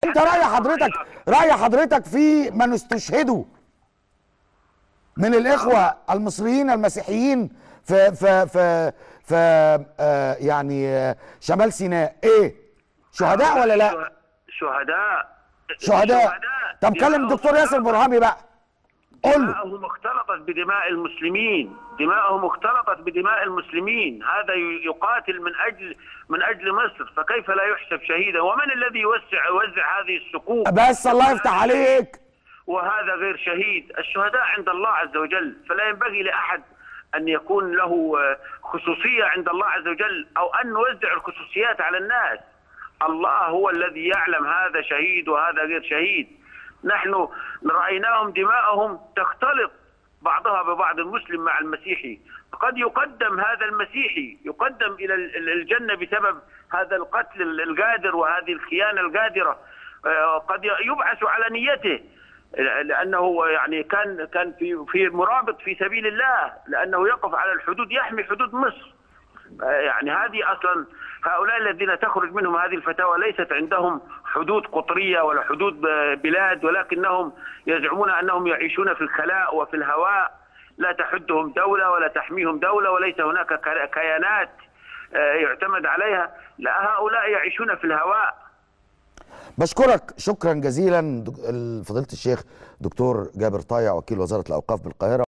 انت رأي حضرتك في من استشهدوا من الإخوة المصريين المسيحيين في يعني شمال سيناء ايه؟ شهداء ولا لا؟ شهداء. طب كلم الدكتور ياسر برهامي بقى، قول له. دماءهم اختلطت بدماء المسلمين، دماءهم اختلطت بدماء المسلمين، هذا يقاتل من اجل مصر، فكيف لا يحسب شهيدا؟ ومن الذي يوزع هذه الصكوك؟ بس الله يفتح عليك. وهذا غير شهيد. الشهداء عند الله عز وجل، فلا ينبغي لاحد ان يكون له خصوصيه عند الله عز وجل او ان نوزع الخصوصيات على الناس. الله هو الذي يعلم هذا شهيد وهذا غير شهيد. نحن رأيناهم دماءهم تختلط بعضها ببعض، المسلم مع المسيحي. قد يقدم هذا المسيحي يقدم إلى الجنة بسبب هذا القتل القادر وهذه الخيانة القادرة. قد يبعث على نيته لأنه يعني كان في مرابط في سبيل الله، لأنه يقف على الحدود يحمي حدود مصر. يعني هذه أصلا هؤلاء الذين تخرج منهم هذه الفتاوى ليست عندهم حدود قطرية ولا حدود بلاد، ولكنهم يزعمون أنهم يعيشون في الخلاء وفي الهواء، لا تحدهم دولة ولا تحميهم دولة، وليس هناك كيانات يعتمد عليها. لا، هؤلاء يعيشون في الهواء. بشكرك شكرا جزيلا فضيلة الشيخ دكتور جابر طايع، وكيل وزارة الأوقاف بالقاهرة.